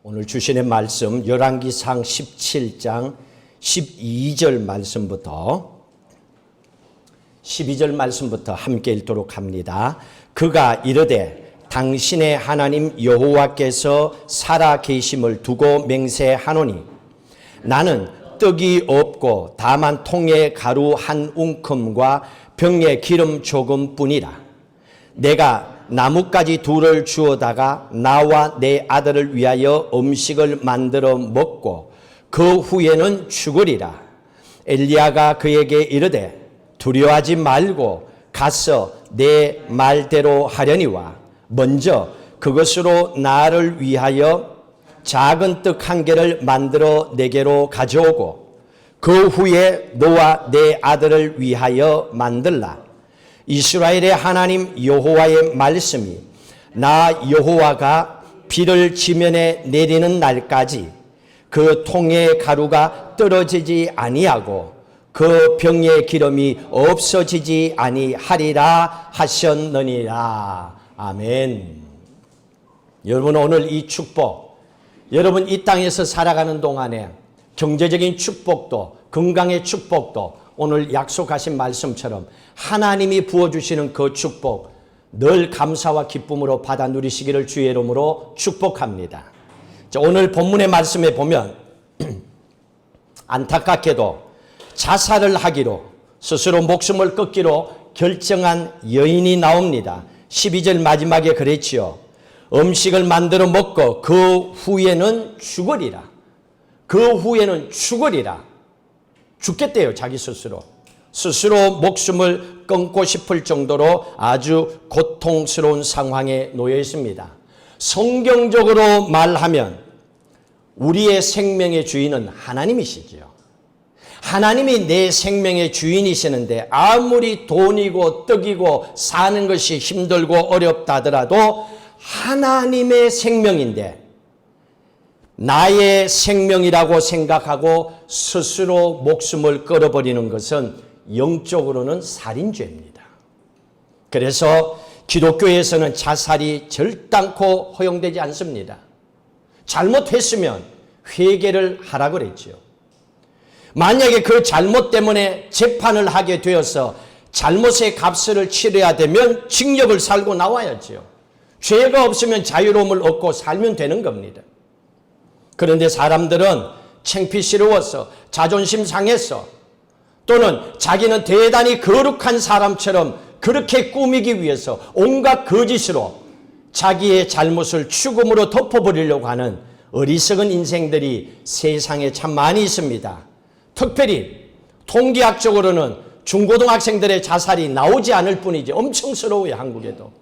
오늘 주시는 말씀 열왕기상 17장 12절 말씀부터 함께 읽도록 합니다. 그가 이르되 당신의 하나님 여호와께서 살아 계심을 두고 맹세하노니 나는 떡이 없고 다만 통에 가루 한 웅큼과 병에 기름 조금뿐이라. 내가 나뭇가지 둘을 주어다가 나와 내 아들을 위하여 음식을 만들어 먹고 그 후에는 죽으리라. 엘리야가 그에게 이르되 두려워하지 말고 가서 내 말대로 하려니와 먼저 그것으로 나를 위하여 작은 떡 한 개를 만들어 내게로 가져오고 그 후에 너와 내 아들을 위하여 만들라. 이스라엘의 하나님 여호와의 말씀이 나 여호와가 비를 지면에 내리는 날까지 그 통의 가루가 떨어지지 아니하고 그 병의 기름이 없어지지 아니하리라 하셨느니라. 아멘. 여러분, 오늘 이 축복, 여러분 이 땅에서 살아가는 동안에 경제적인 축복도 건강의 축복도 오늘 약속하신 말씀처럼 하나님이 부어주시는 그 축복 늘 감사와 기쁨으로 받아 누리시기를 주의 이름으로 축복합니다. 자, 오늘 본문의 말씀에 보면 안타깝게도 자살을 하기로 스스로 목숨을 끊기로 결정한 여인이 나옵니다. 12절 마지막에 그랬지요. 음식을 만들어 먹고 그 후에는 죽으리라. 그 후에는 죽으리라. 죽겠대요. 자기 스스로 목숨을 끊고 싶을 정도로 아주 고통스러운 상황에 놓여 있습니다. 성경적으로 말하면 우리의 생명의 주인은 하나님이시죠. 하나님이 내 생명의 주인이시는데 아무리 돈이고 떡이고 사는 것이 힘들고 어렵다 하더라도 하나님의 생명인데 나의 생명이라고 생각하고 스스로 목숨을 끊어버리는 것은 영적으로는 살인죄입니다. 그래서 기독교에서는 자살이 절단코 허용되지 않습니다. 잘못했으면 회개를 하라 그랬죠. 만약에 그 잘못 때문에 재판을 하게 되어서 잘못의 값을 치러야 되면 징역을 살고 나와야죠. 죄가 없으면 자유로움을 얻고 살면 되는 겁니다. 그런데 사람들은 창피스러워서 자존심 상해서 또는 자기는 대단히 거룩한 사람처럼 그렇게 꾸미기 위해서 온갖 거짓으로 자기의 잘못을 죽음으로 덮어버리려고 하는 어리석은 인생들이 세상에 참 많이 있습니다. 특별히 통계학적으로는 중고등학생들의 자살이 나오지 않을 뿐이지 엄청스러워요. 한국에도.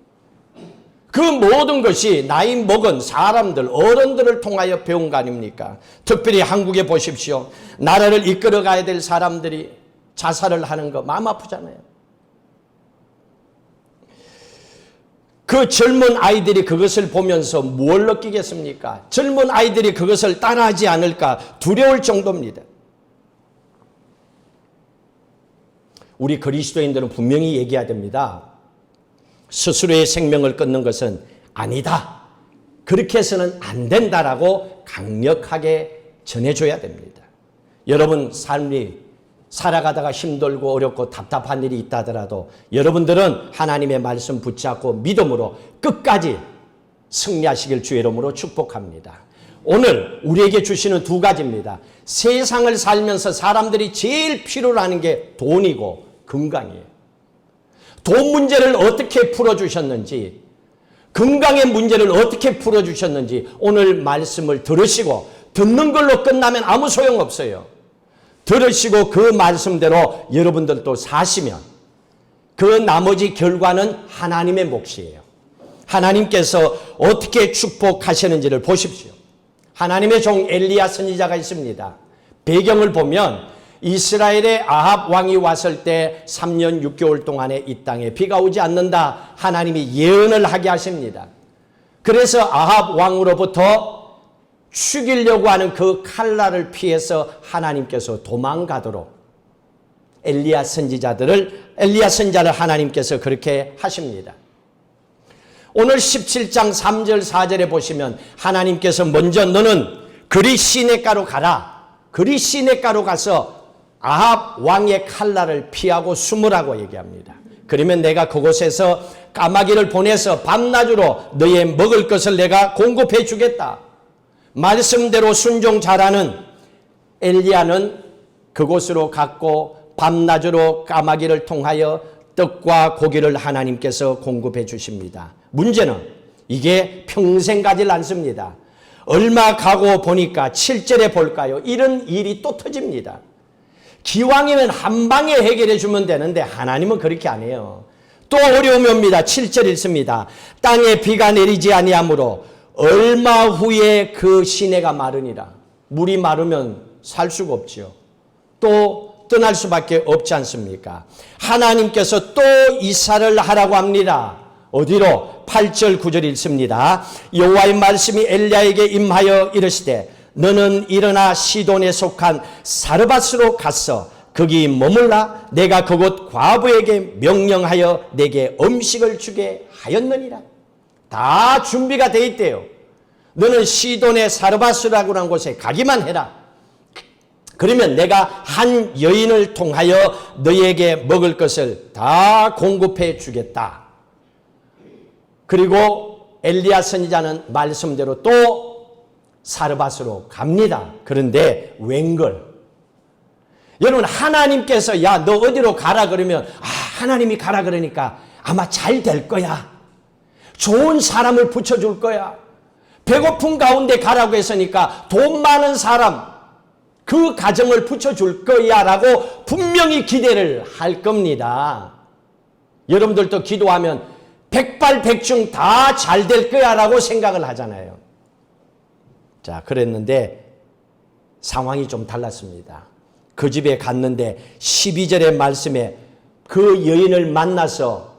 그 모든 것이 나이 먹은 사람들, 어른들을 통하여 배운 거 아닙니까? 특별히 한국에 보십시오. 나라를 이끌어가야 될 사람들이 자살을 하는 거 마음 아프잖아요. 그 젊은 아이들이 그것을 보면서 뭘 느끼겠습니까? 젊은 아이들이 그것을 따라하지 않을까 두려울 정도입니다. 우리 그리스도인들은 분명히 얘기해야 됩니다. 스스로의 생명을 끊는 것은 아니다. 그렇게 해서는 안 된다라고 강력하게 전해줘야 됩니다. 여러분 삶이 살아가다가 힘들고 어렵고 답답한 일이 있다 하더라도 여러분들은 하나님의 말씀 붙잡고 믿음으로 끝까지 승리하시길 주의 이름으로 축복합니다. 오늘 우리에게 주시는 두 가지입니다. 세상을 살면서 사람들이 제일 필요로 하는 게 돈이고 건강이에요. 돈 문제를 어떻게 풀어주셨는지, 건강의 문제를 어떻게 풀어주셨는지 오늘 말씀을 들으시고 듣는 걸로 끝나면 아무 소용없어요. 들으시고 그 말씀대로 여러분들도 사시면 그 나머지 결과는 하나님의 몫이에요. 하나님께서 어떻게 축복하시는지를 보십시오. 하나님의 종 엘리야 선지자가 있습니다. 배경을 보면 이스라엘의 아합 왕이 왔을 때 3년 6개월 동안에 이 땅에 비가 오지 않는다. 하나님이 예언을 하게 하십니다. 그래서 아합 왕으로부터 죽이려고 하는 그 칼날을 피해서 하나님께서 도망가도록 엘리야 선지자를 하나님께서 그렇게 하십니다. 오늘 17장 3절 4절에 보시면 하나님께서 먼저 너는 그리 시내가로 가라. 그리 시내가로 가서 아합 왕의 칼날을 피하고 숨으라고 얘기합니다. 그러면 내가 그곳에서 까마귀를 보내서 밤낮으로 너의 먹을 것을 내가 공급해 주겠다. 말씀대로 순종 잘하는 엘리야는 그곳으로 갔고 밤낮으로 까마귀를 통하여 떡과 고기를 하나님께서 공급해 주십니다. 문제는 이게 평생 가질 않습니다. 얼마 가고 보니까 7절에 볼까요? 이런 일이 또 터집니다. 기왕이면 한 방에 해결해 주면 되는데 하나님은 그렇게 안 해요. 또 어려움이 옵니다. 7절 읽습니다. 땅에 비가 내리지 아니하므로 얼마 후에 그 시내가 마르니라. 물이 마르면 살 수가 없지요. 또 떠날 수밖에 없지 않습니까? 하나님께서 또 이사를 하라고 합니다. 어디로? 8절 9절 읽습니다. 여호와의 말씀이 엘리야에게 임하여 이르시되 너는 일어나 시돈에 속한 사르밧으로 갔어. 거기 머물라. 내가 그곳 과부에게 명령하여 내게 음식을 주게 하였느니라. 다 준비가 돼 있대요. 너는 시돈의 사르밧이라고 하는 곳에 가기만 해라. 그러면 내가 한 여인을 통하여 너에게 먹을 것을 다 공급해 주겠다. 그리고 엘리야 선지자는 말씀대로 또 사르밧으로 갑니다. 그런데 웬걸? 여러분 하나님께서 야 너 어디로 가라 그러면 하나님이 가라 그러니까 아마 잘 될 거야. 좋은 사람을 붙여줄 거야. 배고픈 가운데 가라고 했으니까 돈 많은 사람 그 가정을 붙여줄 거야 라고 분명히 기대를 할 겁니다. 여러분들도 기도하면 백발백중 다 잘 될 거야 라고 생각을 하잖아요. 자, 그랬는데 상황이 좀 달랐습니다. 그 집에 갔는데 12절의 말씀에 그 여인을 만나서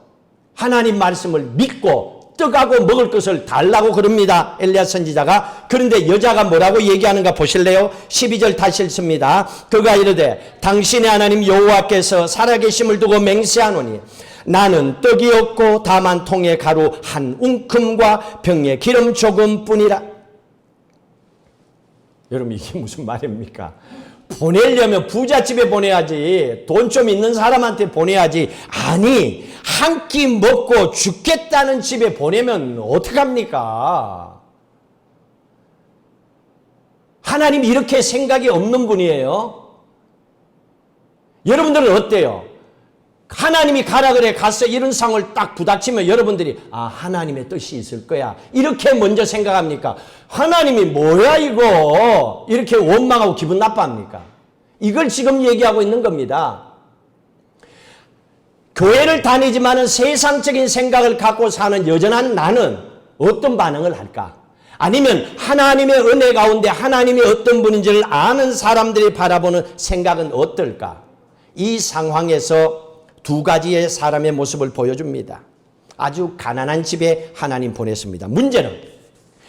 하나님 말씀을 믿고 떡하고 먹을 것을 달라고 그럽니다. 엘리야 선지자가. 그런데 여자가 뭐라고 얘기하는가 보실래요? 12절 다시 읽습니다. 그가 이르되 당신의 하나님 여호와께서 살아계심을 두고 맹세하노니 나는 떡이 없고 다만 통에 가루 한 웅큼과 병에 기름 조금뿐이라. 여러분 이게 무슨 말입니까? 보내려면 부잣집에 보내야지. 돈 좀 있는 사람한테 보내야지. 아니 한 끼 먹고 죽겠다는 집에 보내면 어떡합니까? 하나님 이렇게 생각이 없는 분이에요. 여러분들은 어때요? 하나님이 가라 그래 가서 이런 상을 딱 부닥치면 여러분들이 하나님의 뜻이 있을 거야 이렇게 먼저 생각합니까? 하나님이 뭐야 이거 이렇게 원망하고 기분 나빠합니까? 이걸 지금 얘기하고 있는 겁니다. 교회를 다니지만은 세상적인 생각을 갖고 사는 여전한 나는 어떤 반응을 할까? 아니면 하나님의 은혜 가운데 하나님이 어떤 분인지를 아는 사람들이 바라보는 생각은 어떨까? 이 상황에서 두 가지의 사람의 모습을 보여줍니다. 아주 가난한 집에 하나님 보냈습니다. 문제는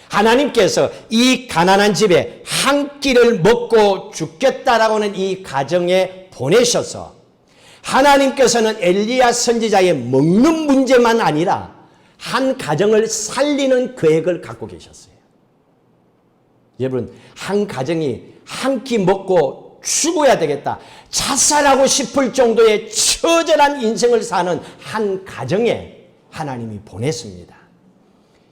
하나님께서 이 가난한 집에 한 끼를 먹고 죽겠다라고 하는 이 가정에 보내셔서 하나님께서는 엘리야 선지자의 먹는 문제만 아니라 한 가정을 살리는 계획을 갖고 계셨어요. 여러분 한 가정이 한 끼 먹고 죽어야 되겠다. 자살하고 싶을 정도의 처절한 인생을 사는 한 가정에 하나님이 보냈습니다.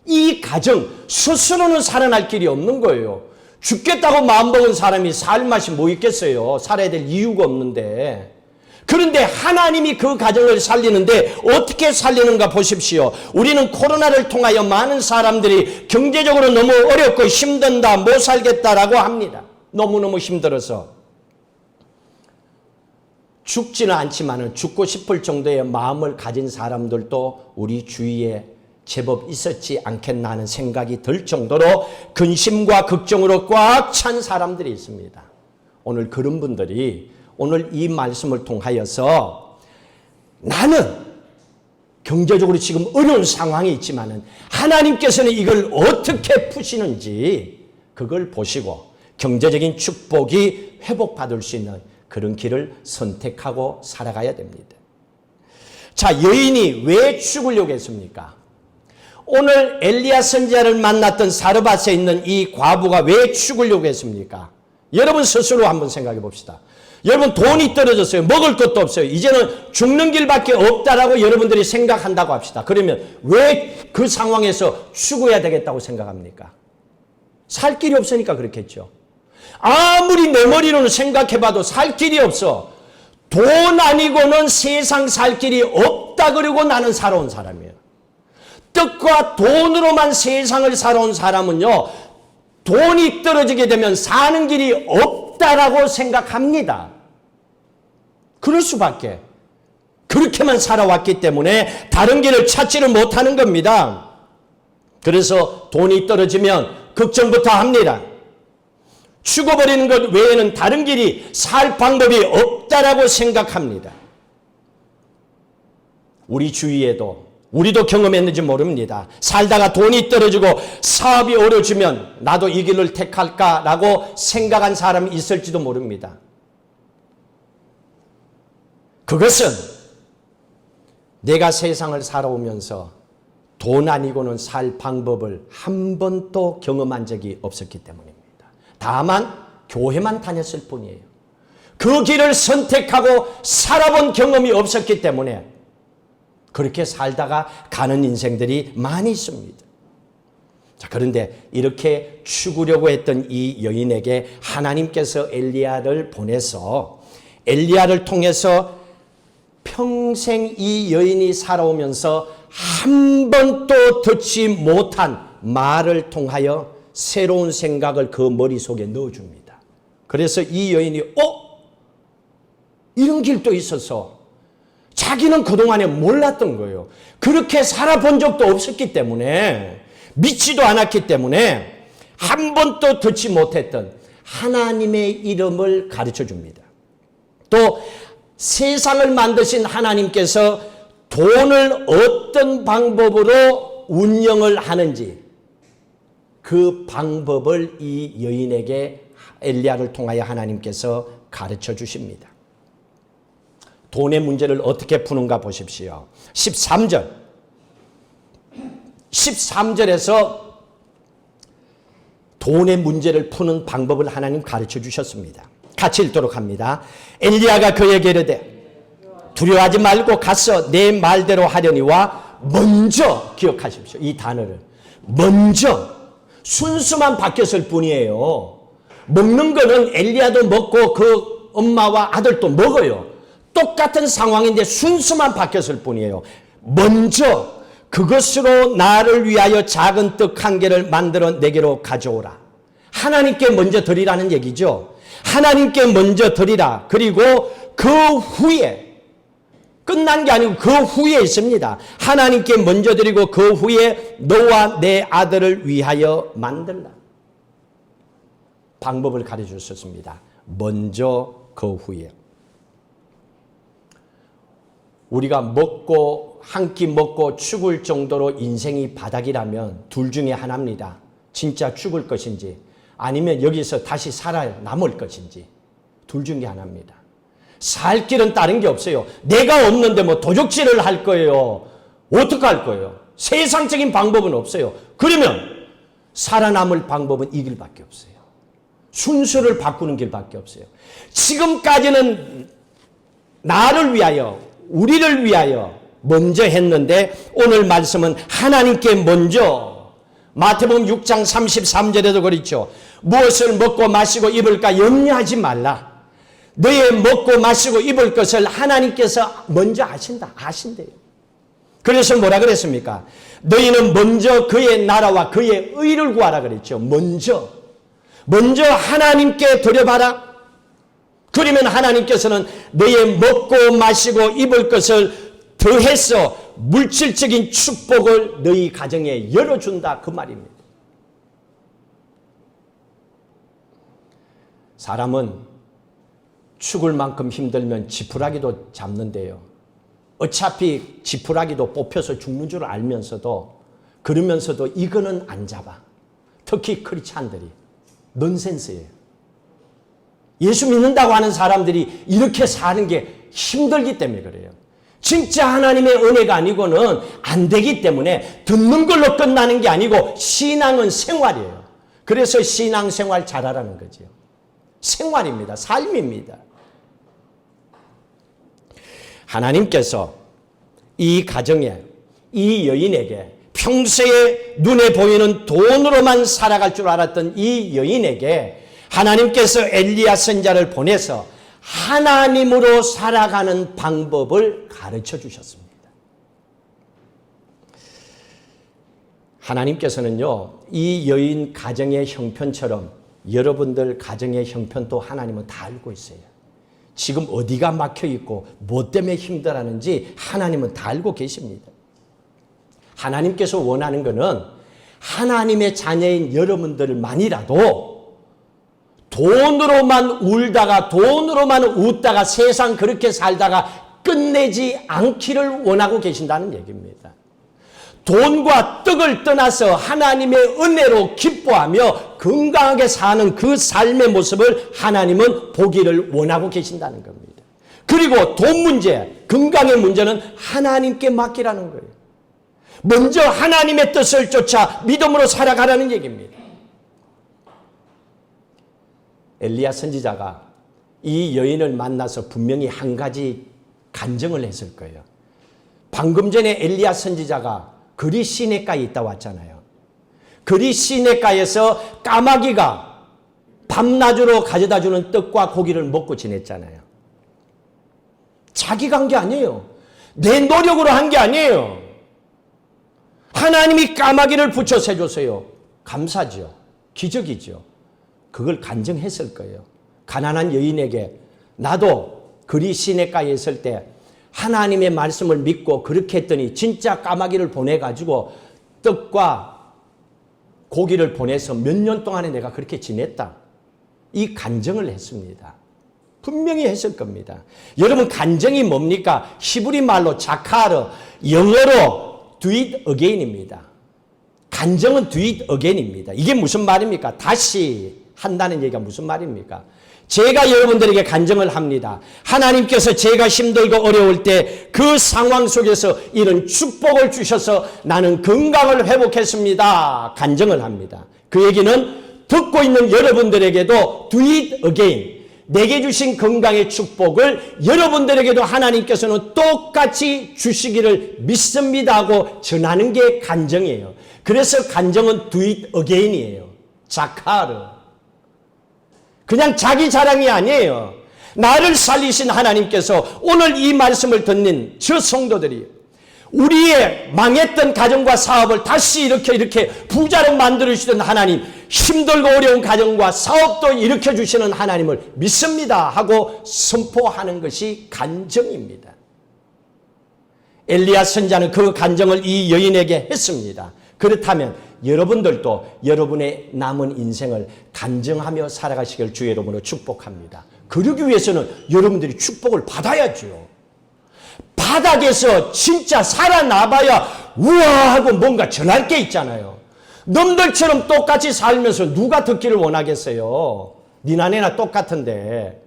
이 가정 스스로는 살아날 길이 없는 거예요. 죽겠다고 마음먹은 사람이 살 맛이 뭐 있겠어요. 살아야 될 이유가 없는데. 그런데 하나님이 그 가정을 살리는데 어떻게 살리는가 보십시오. 우리는 코로나를 통하여 많은 사람들이 경제적으로 너무 어렵고 힘든다, 못 살겠다라고 합니다. 너무너무 힘들어서. 죽지는 않지만 죽고 싶을 정도의 마음을 가진 사람들도 우리 주위에 제법 있었지 않겠나 하는 생각이 들 정도로 근심과 걱정으로 꽉 찬 사람들이 있습니다. 오늘 그런 분들이 오늘 이 말씀을 통하여서 나는 경제적으로 지금 어려운 상황이 있지만 하나님께서는 이걸 어떻게 푸시는지 그걸 보시고 경제적인 축복이 회복받을 수 있는 그런 길을 선택하고 살아가야 됩니다. 자, 여인이 왜 죽으려고 했습니까? 오늘 엘리야 선지자를 만났던 사르밧에 있는 이 과부가 왜 죽으려고 했습니까? 여러분 스스로 한번 생각해 봅시다. 여러분 돈이 떨어졌어요. 먹을 것도 없어요. 이제는 죽는 길밖에 없다라고 여러분들이 생각한다고 합시다. 그러면 왜 그 상황에서 죽어야 되겠다고 생각합니까? 살 길이 없으니까 그렇겠죠. 아무리 내 머리로는 생각해봐도 살 길이 없어. 돈 아니고는 세상 살 길이 없다 그러고 나는 살아온 사람이에요. 떡과 돈으로만 세상을 살아온 사람은요, 돈이 떨어지게 되면 사는 길이 없다라고 생각합니다. 그럴 수밖에. 그렇게만 살아왔기 때문에 다른 길을 찾지를 못하는 겁니다. 그래서 돈이 떨어지면 걱정부터 합니다. 죽어버리는 것 외에는 다른 길이 살 방법이 없다라고 생각합니다. 우리 주위에도 우리도 경험했는지 모릅니다. 살다가 돈이 떨어지고 사업이 어려워지면 나도 이 길을 택할까라고 생각한 사람이 있을지도 모릅니다. 그것은 내가 세상을 살아오면서 돈 아니고는 살 방법을 한 번도 경험한 적이 없었기 때문입니다. 다만 교회만 다녔을 뿐이에요. 그 길을 선택하고 살아본 경험이 없었기 때문에 그렇게 살다가 가는 인생들이 많이 있습니다. 자, 그런데 이렇게 죽으려고 했던 이 여인에게 하나님께서 엘리야를 보내서 엘리야를 통해서 평생 이 여인이 살아오면서 한 번도 듣지 못한 말을 통하여 새로운 생각을 그 머릿속에 넣어줍니다. 그래서 이 여인이 이런 길도 있어서 자기는 그동안에 몰랐던 거예요. 그렇게 살아본 적도 없었기 때문에 믿지도 않았기 때문에 한 번도 듣지 못했던 하나님의 이름을 가르쳐 줍니다. 또 세상을 만드신 하나님께서 돈을 어떤 방법으로 운영을 하는지 그 방법을 이 여인에게 엘리야를 통하여 하나님께서 가르쳐 주십니다. 돈의 문제를 어떻게 푸는가 보십시오. 13절에서 돈의 문제를 푸는 방법을 하나님 가르쳐 주셨습니다. 같이 읽도록 합니다. 엘리야가 그에게 이르되 두려워하지 말고 가서 내 말대로 하려니와 먼저 기억하십시오. 이 단어를 먼저 순수만 바뀌었을 뿐이에요. 먹는 거는 엘리야도 먹고 그 엄마와 아들도 먹어요. 똑같은 상황인데 순수만 바뀌었을 뿐이에요. 먼저 그것으로 나를 위하여 작은 떡 한 개를 만들어 내게로 가져오라. 하나님께 먼저 드리라는 얘기죠. 하나님께 먼저 드리라. 그리고 그 후에 끝난 게 아니고 그 후에 있습니다. 하나님께 먼저 드리고 그 후에 너와 내 아들을 위하여 만들라. 방법을 가르쳐 주셨습니다. 먼저 그 후에. 우리가 먹고 한 끼 먹고 죽을 정도로 인생이 바닥이라면 둘 중에 하나입니다. 진짜 죽을 것인지 아니면 여기서 다시 살아남을 것인지 둘 중에 하나입니다. 살 길은 다른 게 없어요. 내가 없는데 뭐 도적질을 할 거예요. 어떡할 거예요? 세상적인 방법은 없어요. 그러면 살아남을 방법은 이 길밖에 없어요. 순서를 바꾸는 길밖에 없어요. 지금까지는 나를 위하여 우리를 위하여 먼저 했는데 오늘 말씀은 하나님께 먼저 마태복음 6장 33절에도 그렇죠. 무엇을 먹고 마시고 입을까 염려하지 말라. 너의 먹고 마시고 입을 것을 하나님께서 먼저 아신대요. 그래서 뭐라 그랬습니까? 너희는 먼저 그의 나라와 그의 의를 구하라 그랬죠. 먼저 하나님께 드려봐라. 그러면 하나님께서는 너의 먹고 마시고 입을 것을 더해서 물질적인 축복을 너희 가정에 열어준다 그 말입니다. 사람은 죽을 만큼 힘들면 지푸라기도 잡는데요. 어차피 지푸라기도 뽑혀서 죽는 줄 알면서도 그러면서도 이거는 안 잡아. 특히 크리스찬들이 넌센스예요. 예수 믿는다고 하는 사람들이 이렇게 사는 게 힘들기 때문에 그래요. 진짜 하나님의 은혜가 아니고는 안 되기 때문에 듣는 걸로 끝나는 게 아니고 신앙은 생활이에요. 그래서 신앙생활 잘하라는 거죠. 생활입니다. 삶입니다. 하나님께서 이 가정에 이 여인에게 평소에 눈에 보이는 돈으로만 살아갈 줄 알았던 이 여인에게 하나님께서 엘리야 선지자를 보내서 하나님으로 살아가는 방법을 가르쳐 주셨습니다. 하나님께서는요, 이 여인 가정의 형편처럼 여러분들 가정의 형편도 하나님은 다 알고 있어요. 지금 어디가 막혀 있고 뭐 때문에 힘들어하는지 하나님은 다 알고 계십니다. 하나님께서 원하는 것은 하나님의 자녀인 여러분들만이라도 돈으로만 울다가 돈으로만 웃다가 세상 그렇게 살다가 끝내지 않기를 원하고 계신다는 얘기입니다. 돈과 떡을 떠나서 하나님의 은혜로 기뻐하며 건강하게 사는 그 삶의 모습을 하나님은 보기를 원하고 계신다는 겁니다. 그리고 돈 문제, 건강의 문제는 하나님께 맡기라는 거예요. 먼저 하나님의 뜻을 쫓아 믿음으로 살아가라는 얘기입니다. 엘리야 선지자가 이 여인을 만나서 분명히 한 가지 간증을 했을 거예요. 방금 전에 엘리야 선지자가 그리 시내가에 있다 왔잖아요. 그리 시내가에서 까마귀가 밤낮으로 가져다주는 떡과 고기를 먹고 지냈잖아요. 자기가 한 게 아니에요. 내 노력으로 한 게 아니에요. 하나님이 까마귀를 붙여서 해줬어요. 감사죠. 기적이죠. 그걸 간증했을 거예요. 가난한 여인에게 나도 그리 시내가에 있을 때 하나님의 말씀을 믿고 그렇게 했더니 진짜 까마귀를 보내가지고 떡과 고기를 보내서 몇 년 동안에 내가 그렇게 지냈다. 이 간증을 했습니다. 분명히 했을 겁니다. 여러분 간증이 뭡니까? 히브리 말로 자카르, 영어로 do it again입니다. 간증은 do it again입니다. 이게 무슨 말입니까? 다시 한다는 얘기가 무슨 말입니까? 제가 여러분들에게 간증을 합니다. 하나님께서 제가 힘들고 어려울 때 그 상황 속에서 이런 축복을 주셔서 나는 건강을 회복했습니다. 간증을 합니다. 그 얘기는 듣고 있는 여러분들에게도 do it again. 내게 주신 건강의 축복을 여러분들에게도 하나님께서는 똑같이 주시기를 믿습니다 하고 전하는 게 간증이에요. 그래서 간증은 do it again이에요. 자카르. 그냥 자기 자랑이 아니에요. 나를 살리신 하나님께서 오늘 이 말씀을 듣는 저 성도들이 우리의 망했던 가정과 사업을 다시 이렇게 부자로 만들어주시던 하나님, 힘들고 어려운 가정과 사업도 일으켜주시는 하나님을 믿습니다 하고 선포하는 것이 간증입니다. 엘리야 선지자는 그 간증을 이 여인에게 했습니다. 그렇다면 여러분들도 여러분의 남은 인생을 간증하며 살아가시길 주의 이름으로 축복합니다. 그러기 위해서는 여러분들이 축복을 받아야죠. 바닥에서 진짜 살아나봐야 우와 하고 뭔가 전할 게 있잖아요. 놈들처럼 똑같이 살면서 누가 듣기를 원하겠어요. 니나 내나 똑같은데.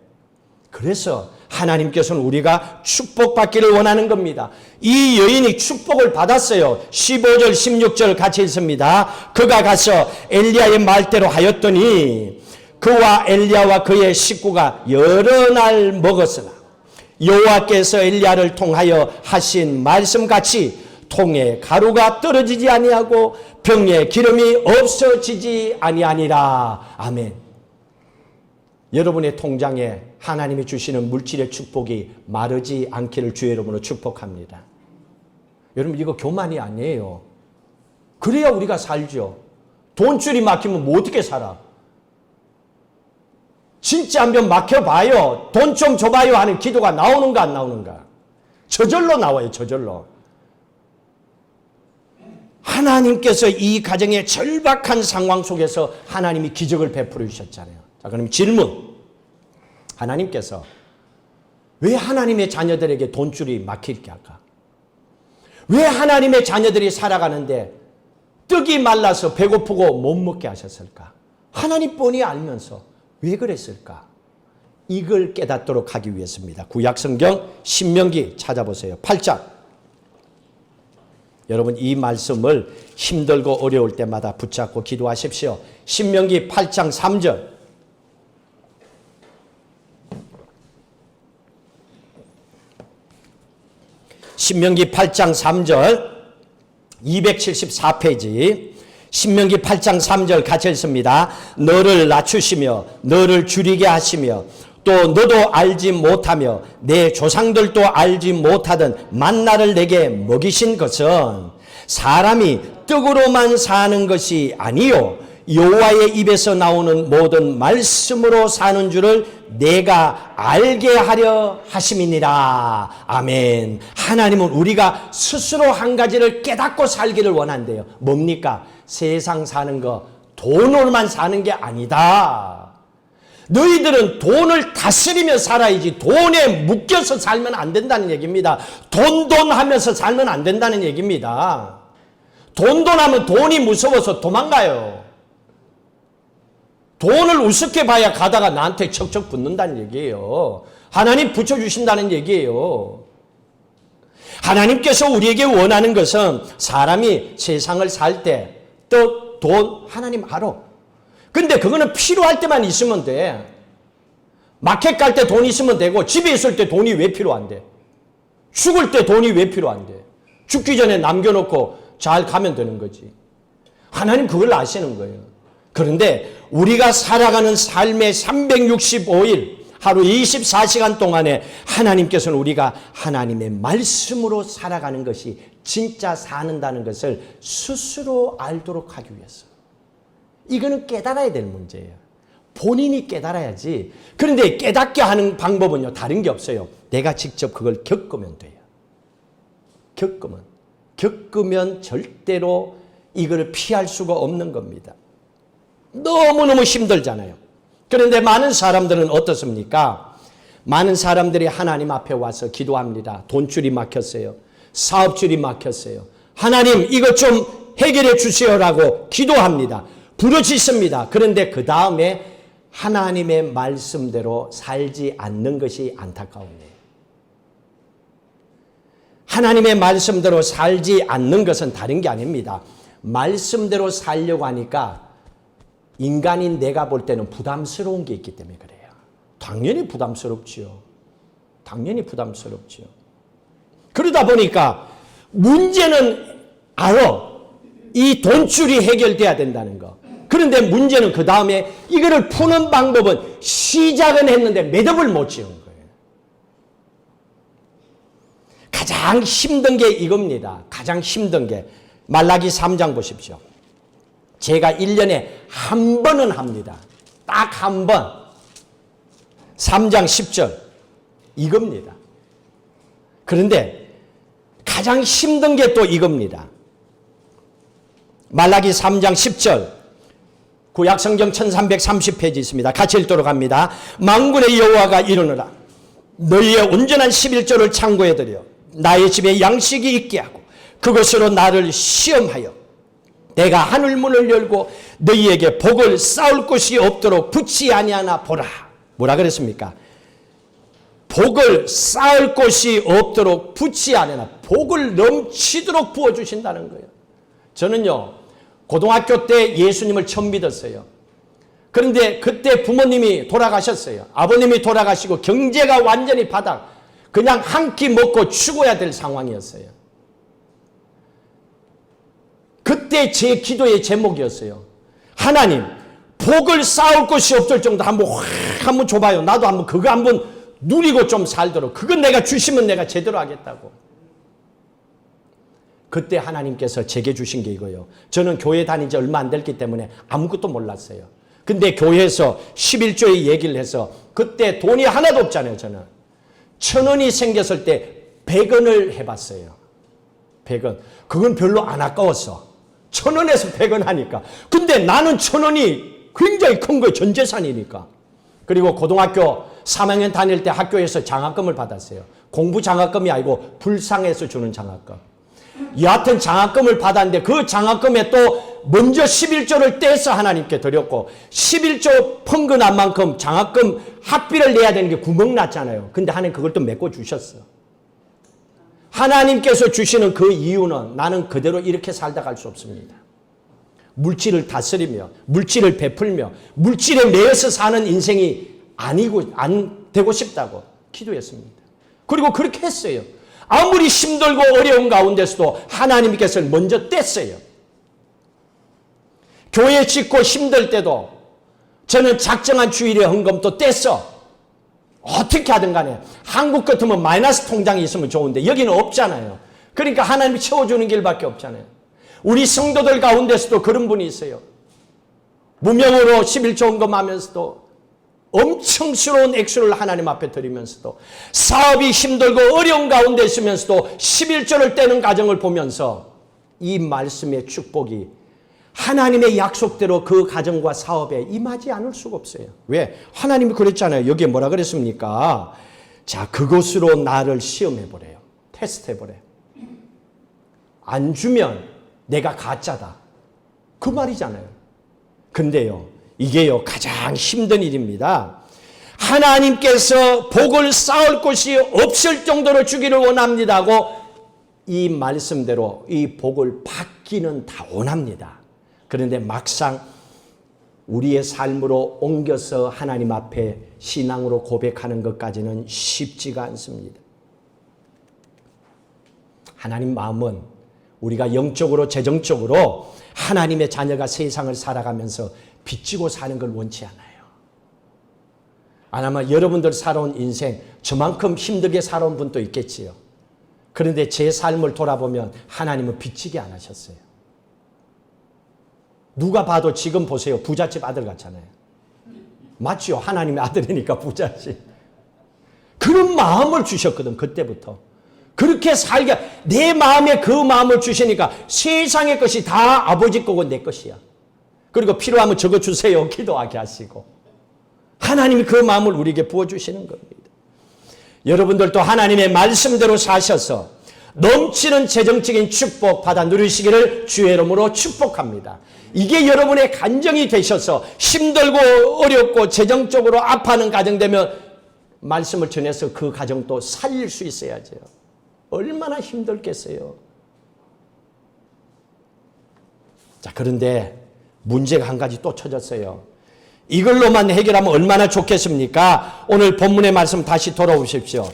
그래서 하나님께서는 우리가 축복받기를 원하는 겁니다. 이 여인이 축복을 받았어요. 15절 16절 같이 읽습니다. 그가 가서 엘리야의 말대로 하였더니 그와 엘리야와 그의 식구가 여러 날 먹었으나 여호와께서 엘리야를 통하여 하신 말씀같이 통에 가루가 떨어지지 아니하고 병에 기름이 없어지지 아니하니라. 아멘. 여러분의 통장에 하나님이 주시는 물질의 축복이 마르지 않기를 주의 이름으로 축복합니다. 여러분 이거 교만이 아니에요. 그래야 우리가 살죠. 돈줄이 막히면 뭐 어떻게 살아? 진짜 한번 막혀봐요. 돈 좀 줘봐요 하는 기도가 나오는가 안 나오는가? 저절로 나와요. 저절로. 하나님께서 이 가정의 절박한 상황 속에서 하나님이 기적을 베풀어 주셨잖아요. 자, 그럼 질문. 하나님께서 왜 하나님의 자녀들에게 돈줄이 막히게 할까? 왜 하나님의 자녀들이 살아가는데 떡이 말라서 배고프고 못 먹게 하셨을까? 하나님 뻔히 알면서 왜 그랬을까? 이걸 깨닫도록 하기 위해서입니다. 구약성경 신명기 찾아보세요. 8장. 여러분 이 말씀을 힘들고 어려울 때마다 붙잡고 기도하십시오. 신명기 8장 3절. 신명기 8장 3절 274페이지 신명기 8장 3절 같이 읽습니다. 너를 낮추시며 너를 줄이게 하시며 또 너도 알지 못하며 내 조상들도 알지 못하던 만나를 내게 먹이신 것은 사람이 떡으로만 사는 것이 아니요 여호와의 입에서 나오는 모든 말씀으로 사는 줄을 내가 알게 하려 하심이니라. 아멘. 하나님은 우리가 스스로 한 가지를 깨닫고 살기를 원한대요. 뭡니까? 세상 사는 거 돈으로만 사는 게 아니다. 너희들은 돈을 다스리며 살아야지 돈에 묶여서 살면 안 된다는 얘기입니다. 돈 하면서 살면 안 된다는 얘기입니다. 돈 하면 돈이 무서워서 도망가요. 돈을 우습게 봐야 가다가 나한테 척척 붙는다는 얘기예요. 하나님 붙여주신다는 얘기예요. 하나님께서 우리에게 원하는 것은 사람이 세상을 살 때 떡, 돈, 하나님 알아. 근데 그거는 필요할 때만 있으면 돼. 마켓 갈 때 돈 있으면 되고 집에 있을 때 돈이 왜 필요한데? 죽을 때 돈이 왜 필요한데? 죽기 전에 남겨놓고 잘 가면 되는 거지. 하나님 그걸 아시는 거예요. 그런데 우리가 살아가는 삶의 365일 하루 24시간 동안에 하나님께서는 우리가 하나님의 말씀으로 살아가는 것이 진짜 사는다는 것을 스스로 알도록 하기 위해서. 이거는 깨달아야 될 문제예요. 본인이 깨달아야지. 그런데 깨닫게 하는 방법은요, 다른 게 없어요. 내가 직접 그걸 겪으면 돼요. 겪으면 절대로 이걸 피할 수가 없는 겁니다. 너무너무 힘들잖아요. 그런데 많은 사람들은 어떻습니까? 많은 사람들이 하나님 앞에 와서 기도합니다. 돈줄이 막혔어요. 사업줄이 막혔어요. 하나님 이것 좀 해결해 주세요라고 기도합니다. 부르짖습니다. 그런데 그 다음에 하나님의 말씀대로 살지 않는 것이 안타까운데, 하나님의 말씀대로 살지 않는 것은 다른 게 아닙니다. 말씀대로 살려고 하니까 인간인 내가 볼 때는 부담스러운 게 있기 때문에 그래요. 당연히 부담스럽지요. 그러다 보니까 문제는 알아. 이 돈줄이 해결돼야 된다는 거. 그런데 문제는 그 다음에 이거를 푸는 방법은 시작은 했는데 매듭을 못 지은 거예요. 가장 힘든 게 이겁니다. 가장 힘든 게 말라기 3장 보십시오. 제가 1년에 한 번은 합니다. 딱 한 번. 3장 10절. 이겁니다. 그런데 가장 힘든 게 또 이겁니다. 말라기 3장 10절. 구약성경 1330페이지 있습니다. 같이 읽도록 합니다. 만군의 여호와가 이르노라. 너희의 온전한 11조를 창고에 들여 나의 집에 양식이 있게 하고 그것으로 나를 시험하여 내가 하늘문을 열고 너희에게 복을 쌓을 곳이 없도록 붙지 아니하나 보라. 뭐라 그랬습니까? 복을 쌓을 곳이 없도록 붙지 아니하나, 복을 넘치도록 부어주신다는 거예요. 저는요, 고등학교 때 예수님을 처음 믿었어요. 그런데 그때 부모님이 돌아가셨어요. 아버님이 돌아가시고 경제가 완전히 바닥, 그냥 한 끼 먹고 죽어야 될 상황이었어요. 그때 제 기도의 제목이었어요. 하나님, 복을 쌓을 곳이 없을 정도 한번 줘봐요. 나도 한번 그거 한번 누리고 좀 살도록. 그건 내가 주시면 내가 제대로 하겠다고. 그때 하나님께서 제게 주신 게 이거예요. 저는 교회 다닌 지 얼마 안 됐기 때문에 아무것도 몰랐어요. 근데 교회에서 11조의 얘기를 해서 그때 돈이 하나도 없잖아요. 저는 1,000원이 생겼을 때 100원을 해봤어요. 100원. 그건 별로 안 아까웠어. 1,000원에서 100원 하니까. 근데 나는 1,000원이 굉장히 큰 거예요. 전 재산이니까. 그리고 고등학교 3학년 다닐 때 학교에서 장학금을 받았어요. 공부 장학금이 아니고 불상에서 주는 장학금. 여하튼 장학금을 받았는데 그 장학금에 또 먼저 11조를 떼서 하나님께 드렸고 11조 펑근한 만큼 장학금 학비를 내야 되는 게 구멍 났잖아요. 근데 하나님 그걸 또 메꿔 주셨어. 하나님께서 주시는 그 이유는 나는 그대로 이렇게 살다 갈 수 없습니다. 물질을 다스리며 물질을 베풀며 물질에 매여서 사는 인생이 아니고 안 되고 싶다고 기도했습니다. 그리고 그렇게 했어요. 아무리 힘들고 어려운 가운데서도 하나님께서 먼저 뗐어요. 교회 짓고 힘들 때도 저는 작정한 주일에 헌금도 뗐어. 어떻게 하든 간에 한국 같으면 마이너스 통장이 있으면 좋은데 여기는 없잖아요. 그러니까 하나님이 채워주는 길밖에 없잖아요. 우리 성도들 가운데서도 그런 분이 있어요. 무명으로 11조 헌금하면서도 엄청스러운 액수를 하나님 앞에 드리면서도 사업이 힘들고 어려운 가운데 있으면서도 11조를 떼는 가정을 보면서 이 말씀의 축복이 하나님의 약속대로 그 가정과 사업에 임하지 않을 수가 없어요. 왜? 하나님이 그랬잖아요. 여기에 뭐라 그랬습니까? 자, 그것으로 나를 시험해보래요. 테스트해보래요. 안 주면 내가 가짜다. 그 말이잖아요. 근데요, 이게요, 가장 힘든 일입니다. 하나님께서 복을 쌓을 곳이 없을 정도로 주기를 원합니다 하고 이 말씀대로 이 복을 받기는 다 원합니다. 그런데 막상 우리의 삶으로 옮겨서 하나님 앞에 신앙으로 고백하는 것까지는 쉽지가 않습니다. 하나님 마음은 우리가 영적으로 재정적으로 하나님의 자녀가 세상을 살아가면서 빚지고 사는 걸 원치 않아요. 아마 여러분들 살아온 인생 저만큼 힘들게 살아온 분도 있겠지요. 그런데 제 삶을 돌아보면 하나님은 빚지게 안 하셨어요. 누가 봐도 지금 보세요. 부잣집 아들 같잖아요. 맞죠? 하나님의 아들이니까 부잣집. 그런 마음을 주셨거든. 그때부터. 그렇게 살게 내 마음에 그 마음을 주시니까 세상의 것이 다 아버지 거고 내 것이야. 그리고 필요하면 적어주세요. 기도하게 하시고. 하나님이 그 마음을 우리에게 부어주시는 겁니다. 여러분들도 하나님의 말씀대로 사셔서 넘치는 재정적인 축복 받아 누리시기를 주의 이름으로 축복합니다. 이게 여러분의 간정이 되셔서 힘들고 어렵고 재정적으로 아파하는 가정 되면 말씀을 전해서 그 가정도 살릴 수 있어야죠. 얼마나 힘들겠어요. 자, 그런데 문제가 한 가지 또 쳐졌어요. 이걸로만 해결하면 얼마나 좋겠습니까? 오늘 본문의 말씀 다시 돌아오십시오.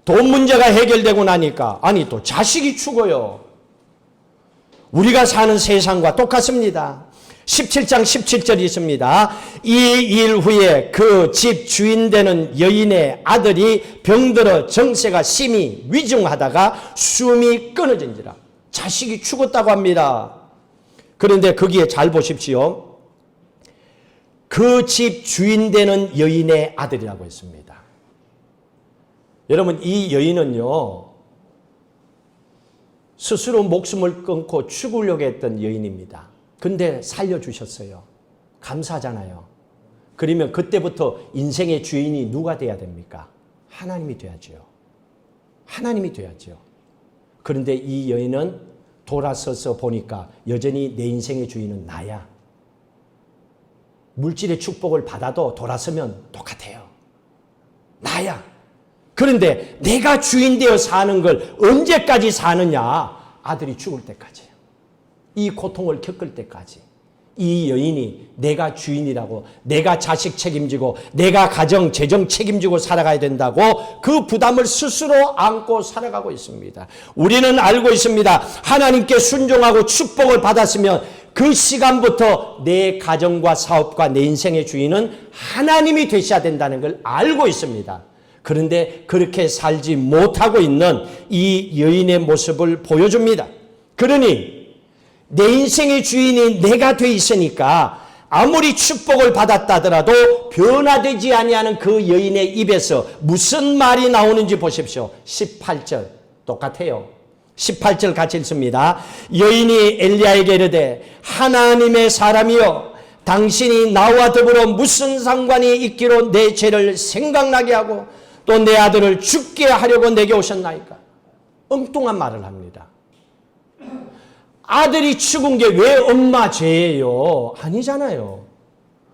돈 문제가 해결되고 나니까 아니 또 자식이 죽어요. 우리가 사는 세상과 똑같습니다. 17장 17절이 있습니다. 이 일 후에 그 집 주인 되는 여인의 아들이 병들어 정세가 심히 위중하다가 숨이 끊어진지라. 자식이 죽었다고 합니다. 그런데 거기에 잘 보십시오. 그 집 주인 되는 여인의 아들이라고 했습니다. 여러분, 이 여인은요, 스스로 목숨을 끊고 죽으려고 했던 여인입니다. 근데 살려주셨어요. 감사하잖아요. 그러면 그때부터 인생의 주인이 누가 돼야 됩니까? 하나님이 돼야죠. 하나님이 돼야죠. 그런데 이 여인은 돌아서서 보니까 여전히 내 인생의 주인은 나야. 물질의 축복을 받아도 돌아서면 똑같아요. 나야. 그런데 내가 주인 되어 사는 걸 언제까지 사느냐? 아들이 죽을 때까지. 이 고통을 겪을 때까지. 이 여인이 내가 주인이라고, 내가 자식 책임지고, 내가 가정, 재정 책임지고 살아가야 된다고 그 부담을 스스로 안고 살아가고 있습니다. 우리는 알고 있습니다. 하나님께 순종하고 축복을 받았으면 그 시간부터 내 가정과 사업과 내 인생의 주인은 하나님이 되셔야 된다는 걸 알고 있습니다. 그런데 그렇게 살지 못하고 있는 이 여인의 모습을 보여줍니다. 그러니 내 인생의 주인이 내가 돼 있으니까 아무리 축복을 받았다더라도 변화되지 아니하는 그 여인의 입에서 무슨 말이 나오는지 보십시오. 18절 똑같아요. 18절 같이 읽습니다. 여인이 엘리야에게 이르되 하나님의 사람이여 당신이 나와 더불어 무슨 상관이 있기로 내 죄를 생각나게 하고 또 내 아들을 죽게 하려고 내게 오셨나이까? 엉뚱한 말을 합니다. 아들이 죽은 게 왜 엄마 죄예요? 아니잖아요.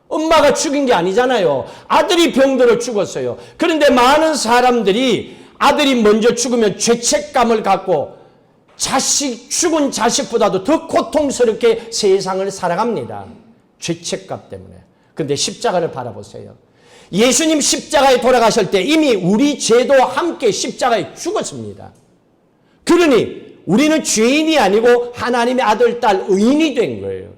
엄마가 죽인 게 아니잖아요. 아들이 병들어 죽었어요. 그런데 많은 사람들이 아들이 먼저 죽으면 죄책감을 갖고 죽은 자식보다도 더 고통스럽게 세상을 살아갑니다. 죄책감 때문에. 그런데 십자가를 바라보세요. 예수님 십자가에 돌아가실 때 이미 우리 죄도 함께 십자가에 죽었습니다. 그러니 우리는 죄인이 아니고 하나님의 아들, 딸, 의인이 된 거예요.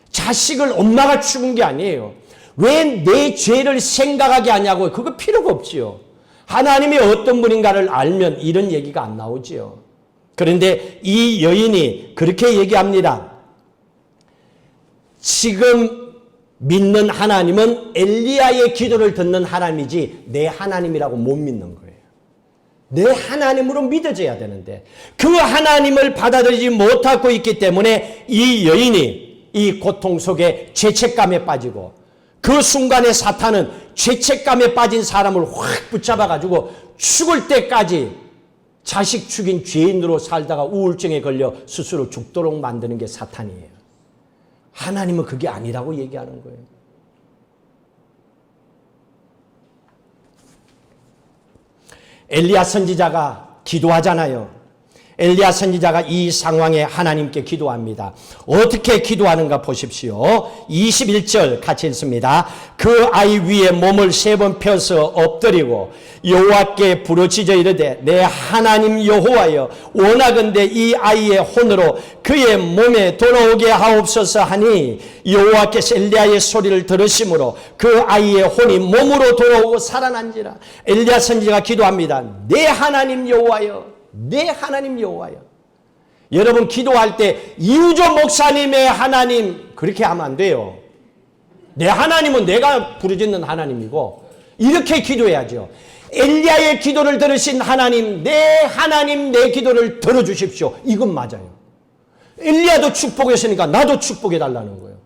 자식을 엄마가 죽은 게 아니에요. 왜 내 죄를 생각하게 하냐고, 그거 필요가 없지요. 하나님이 어떤 분인가를 알면 이런 얘기가 안 나오지요. 그런데 이 여인이 그렇게 얘기합니다. 지금 믿는 하나님은 엘리야의 기도를 듣는 하나님이지 내 하나님이라고 못 믿는 거예요. 내 하나님으로 믿어져야 되는데 그 하나님을 받아들이지 못하고 있기 때문에 이 여인이 이 고통 속에 죄책감에 빠지고 그 순간에 사탄은 죄책감에 빠진 사람을 확 붙잡아가지고 죽을 때까지 자식 죽인 죄인으로 살다가 우울증에 걸려 스스로 죽도록 만드는 게 사탄이에요. 하나님은 그게 아니라고 얘기하는 거예요. 엘리야 선지자가 기도하잖아요. 엘리야 선지자가 이 상황에 하나님께 기도합니다. 어떻게 기도하는가 보십시오. 21절 같이 읽습니다. 그 아이 위에 몸을 3번 펴서 엎드리고 여호와께 부르짖어 이르되 내 하나님 여호와여 원하건대 이 아이의 혼으로 그의 몸에 돌아오게 하옵소서 하니 여호와께서 엘리야의 소리를 들으심으로 그 아이의 혼이 몸으로 돌아오고 살아난지라. 엘리야 선지자가 기도합니다. 내 하나님 여호와여, 내 하나님 여호와여. 여러분 기도할 때 이우조 목사님의 하나님 그렇게 하면 안 돼요. 내 하나님은 내가 부르짖는 하나님이고 이렇게 기도해야죠. 엘리야의 기도를 들으신 하나님, 내 하나님 내 기도를 들어주십시오. 이건 맞아요. 엘리야도 축복했으니까 나도 축복해달라는 거예요.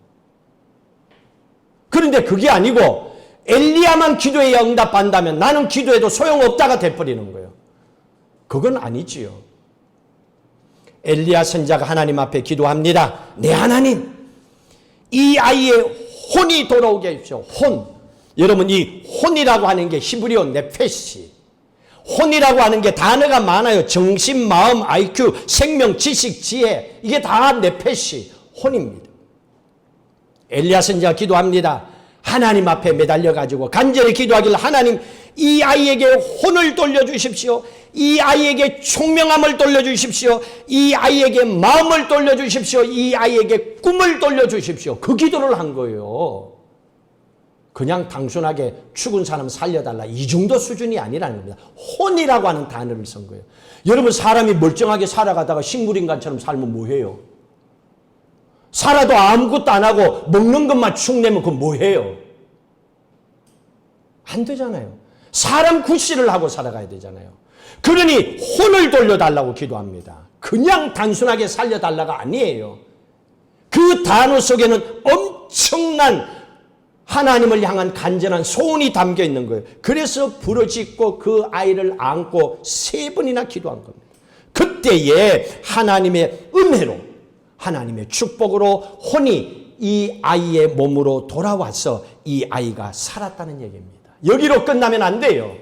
그런데 그게 아니고 엘리야만 기도해야 응답한다면 나는 기도해도 소용없다가 돼버리는 거예요. 그건 아니지요. 엘리야 선지자가 하나님 앞에 기도합니다. 내 하나님, 이 아이의 혼이 돌아오게 해주십시오. 혼. 여러분 이 혼이라고 하는 게 히브리어 네페시. 혼이라고 하는 게 단어가 많아요. 정신, 마음, IQ, 생명, 지식, 지혜. 이게 다 네페시, 혼입니다. 엘리야 선지자가 기도합니다. 하나님 앞에 매달려가지고 간절히 기도하길 하나님 이 아이에게 혼을 돌려주십시오. 이 아이에게 총명함을 돌려주십시오. 이 아이에게 마음을 돌려주십시오. 이 아이에게 꿈을 돌려주십시오. 그 기도를 한 거예요. 그냥 단순하게 죽은 사람 살려달라 이 정도 수준이 아니라는 겁니다. 혼이라고 하는 단어를 쓴 거예요. 여러분 사람이 멀쩡하게 살아가다가 식물인간처럼 살면 뭐해요? 살아도 아무것도 안 하고 먹는 것만 축내면 그건 뭐해요? 안 되잖아요. 사람 구실을 하고 살아가야 되잖아요. 그러니 혼을 돌려달라고 기도합니다. 그냥 단순하게 살려달라가 아니에요. 그 단어 속에는 엄청난 하나님을 향한 간절한 소원이 담겨 있는 거예요. 그래서 부르짖고 그 아이를 안고 3번이나 기도한 겁니다. 그때에 하나님의 은혜로 하나님의 축복으로 혼이 이 아이의 몸으로 돌아와서 이 아이가 살았다는 얘기입니다. 여기로 끝나면 안 돼요.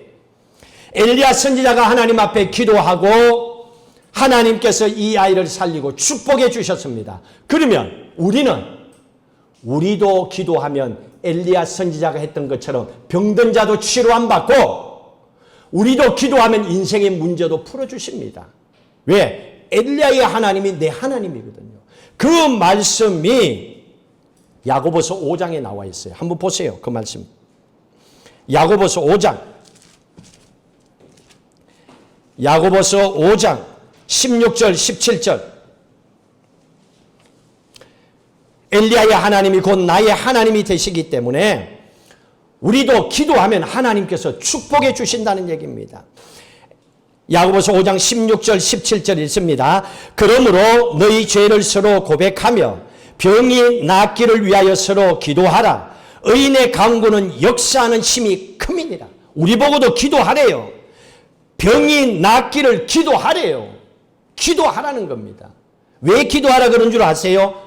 엘리야 선지자가 하나님 앞에 기도하고 하나님께서 이 아이를 살리고 축복해 주셨습니다. 그러면 우리도 기도하면 엘리야 선지자가 했던 것처럼 병든 자도 치료 안 받고 우리도 기도하면 인생의 문제도 풀어주십니다. 왜? 엘리야의 하나님이 내 하나님이거든요. 그 말씀이 야고보서 5장에 나와 있어요. 한번 보세요. 그 말씀. 야고보서 5장 16절 17절. 엘리야의 하나님이 곧 나의 하나님이 되시기 때문에 우리도 기도하면 하나님께서 축복해 주신다는 얘기입니다. 야고보서 5장 16절 17절 읽습니다. 그러므로 너희 죄를 서로 고백하며 병이 낫기를 위하여 서로 기도하라. 의인의 강구는 역사하는 힘이 큼이니라. 우리 보고도 기도하래요. 병이 낫기를 기도하래요. 기도하라는 겁니다. 왜 기도하라 그런 줄 아세요?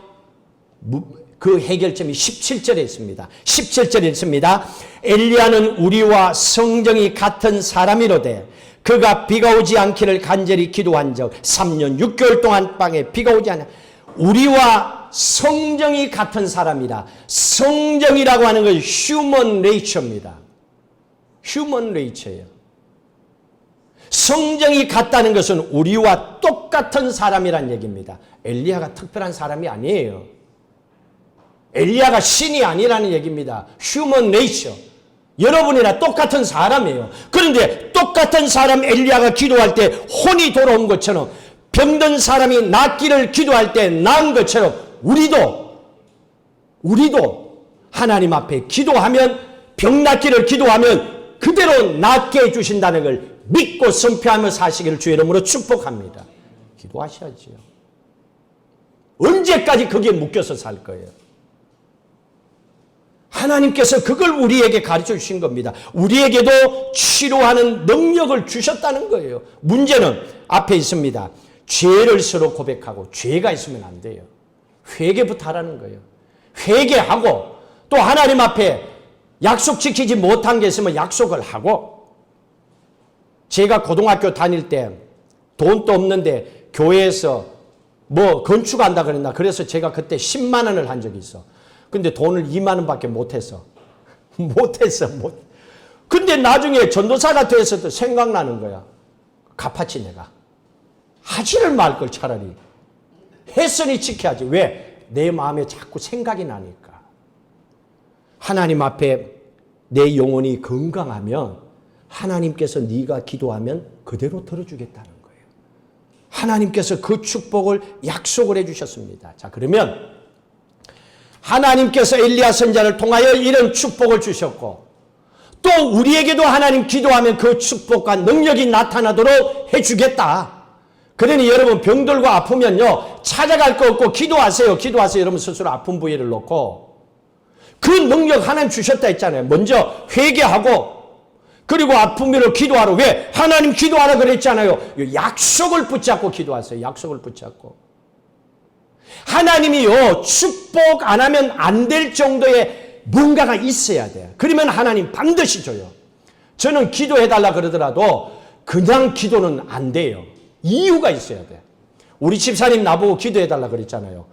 그 해결점이 17절에 있습니다. 17절에 있습니다. 엘리야는 우리와 성정이 같은 사람이로되 그가 비가 오지 않기를 간절히 기도한 적 3년 6개월 동안 땅에 비가 오지 않아. 우리와 성정이 같은 사람이라. 성정이라고 하는 것은 휴먼 네이처입니다. 휴먼 네이처예요. 성정이 같다는 것은 우리와 똑같은 사람이란 얘기입니다. 엘리야가 특별한 사람이 아니에요. 엘리야가 신이 아니라는 얘기입니다. 휴먼 네이처. 여러분이나 똑같은 사람이에요. 그런데 똑같은 사람 엘리야가 기도할 때 혼이 돌아온 것처럼, 병든 사람이 낫기를 기도할 때 나은 것처럼 우리도 하나님 앞에 기도하면, 병 낫기를 기도하면 그대로 낫게 해주신다는 걸 믿고 선포하며 사시기를 주의 이름으로 축복합니다. 기도하셔야지요. 언제까지 거기에 묶여서 살 거예요? 하나님께서 그걸 우리에게 가르쳐 주신 겁니다. 우리에게도 치료하는 능력을 주셨다는 거예요. 문제는 앞에 있습니다. 죄를 서로 고백하고, 죄가 있으면 안 돼요. 회개부터 하라는 거예요. 회개하고, 또 하나님 앞에 약속 지키지 못한 게 있으면 약속을 하고. 제가 고등학교 다닐 때 돈도 없는데 교회에서 뭐 건축한다 그랬나, 그래서 제가 그때 10만 원을 한 적이 있어. 근데 돈을 2만 원밖에 못했어. 근데 나중에 전도사가 돼서도 생각나는 거야. 갚았지 내가. 하지를 말 걸 차라리. 했으니 지켜야지. 왜? 내 마음에 자꾸 생각이 나니까. 하나님 앞에 내 영혼이 건강하면 하나님께서 네가 기도하면 그대로 들어주겠다는 거예요. 하나님께서 그 축복을 약속을 해주셨습니다. 자, 그러면 하나님께서 엘리야 선지자를 통하여 이런 축복을 주셨고, 또 우리에게도 하나님 기도하면 그 축복과 능력이 나타나도록 해주겠다. 그러니 여러분, 병들고 아프면요, 찾아갈 거 없고 기도하세요. 여러분 스스로 아픈 부위를 놓고. 그 능력 하나님 주셨다 했잖아요. 먼저 회개하고, 그리고 아픔으로 기도하러. 왜? 하나님 기도하라 그랬잖아요. 약속을 붙잡고 기도하세요. 약속을 붙잡고. 하나님이요, 축복 안 하면 안 될 정도의 뭔가가 있어야 돼요. 그러면 하나님 반드시 줘요. 저는 기도해달라 그러더라도 그냥 기도는 안 돼요. 이유가 있어야 돼. 우리 집사님 나보고 기도해달라 그랬잖아요.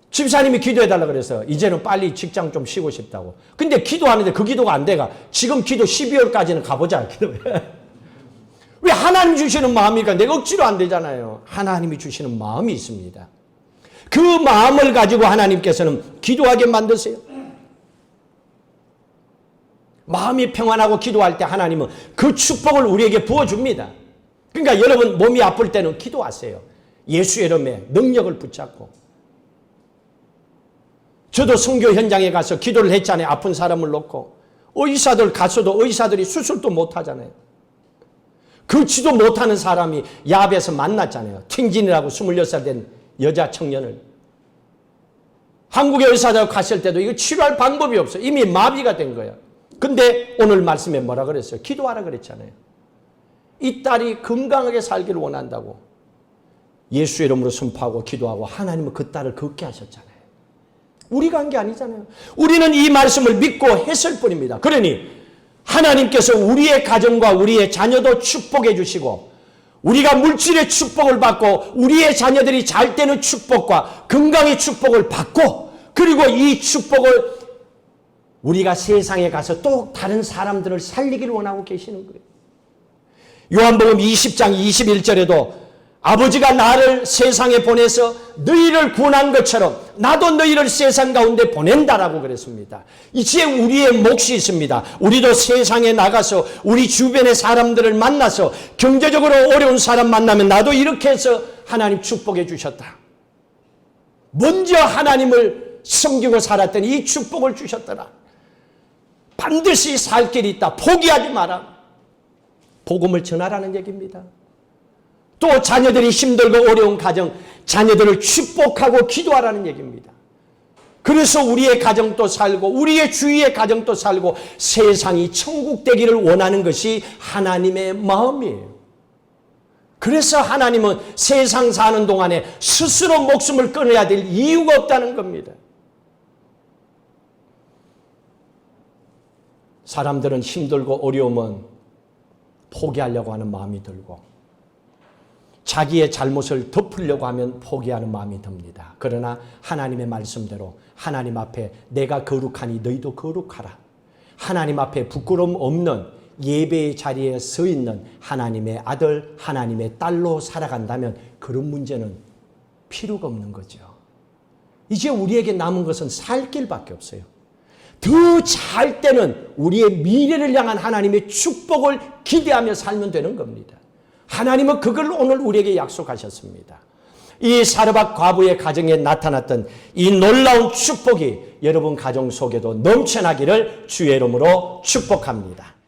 집사님이 기도해달라 그래서 이제는 빨리 직장 좀 쉬고 싶다고. 근데 기도하는데 그 기도가 안 돼가. 지금 기도 12월까지는 가보자. 기도해. 왜? 하나님 주시는 마음이니까 내가 억지로 안 되잖아요. 하나님이 주시는 마음이 있습니다. 그 마음을 가지고 하나님께서는 기도하게 만드세요. 마음이 평안하고 기도할 때 하나님은 그 축복을 우리에게 부어줍니다. 그러니까 여러분 몸이 아플 때는 기도하세요. 예수의 이름에 능력을 붙잡고. 저도 선교 현장에 가서 기도를 했잖아요. 아픈 사람을 놓고. 의사들 가서도 의사들이 수술도 못하잖아요. 걷지도 못하는 사람이 야합에서 만났잖아요. 팅진이라고 26살 된 여자 청년을. 한국의 의사들 갔을 때도 이거 치료할 방법이 없어. 이미 마비가 된 거야. 근데 오늘 말씀에 뭐라 그랬어요? 기도하라 그랬잖아요. 이 딸이 건강하게 살기를 원한다고 예수의 이름으로 선포하고 기도하고 하나님은 그 딸을 걷게 하셨잖아요. 우리가 한 게 아니잖아요. 우리는 이 말씀을 믿고 했을 뿐입니다. 그러니 하나님께서 우리의 가정과 우리의 자녀도 축복해 주시고, 우리가 물질의 축복을 받고 우리의 자녀들이 잘 되는 축복과 건강의 축복을 받고, 그리고 이 축복을 우리가 세상에 가서 또 다른 사람들을 살리기를 원하고 계시는 거예요. 요한복음 20장 21절에도 아버지가 나를 세상에 보내서 너희를 구원한 것처럼 나도 너희를 세상 가운데 보낸다라고 그랬습니다. 이제 우리의 몫이 있습니다. 우리도 세상에 나가서 우리 주변의 사람들을 만나서 경제적으로 어려운 사람 만나면 나도 이렇게 해서 하나님 축복해 주셨다. 먼저 하나님을 섬기고 살았더니 이 축복을 주셨더라. 반드시 살 길이 있다. 포기하지 마라. 복음을 전하라는 얘기입니다. 또 자녀들이 힘들고 어려운 가정, 자녀들을 축복하고 기도하라는 얘기입니다. 그래서 우리의 가정도 살고 우리의 주위의 가정도 살고 세상이 천국 되기를 원하는 것이 하나님의 마음이에요. 그래서 하나님은 세상 사는 동안에 스스로 목숨을 끊어야 될 이유가 없다는 겁니다. 사람들은 힘들고 어려우면 포기하려고 하는 마음이 들고 자기의 잘못을 덮으려고 하면 포기하는 마음이 듭니다. 그러나 하나님의 말씀대로 하나님 앞에 내가 거룩하니 너희도 거룩하라. 하나님 앞에 부끄러움 없는 예배의 자리에 서 있는 하나님의 아들, 하나님의 딸로 살아간다면 그런 문제는 필요가 없는 거죠. 이제 우리에게 남은 것은 살 길밖에 없어요. 더 잘 때는 우리의 미래를 향한 하나님의 축복을 기대하며 살면 되는 겁니다. 하나님은 그걸 오늘 우리에게 약속하셨습니다. 이 사르밧 과부의 가정에 나타났던 이 놀라운 축복이 여러분 가정 속에도 넘쳐나기를 주의 이름으로 축복합니다.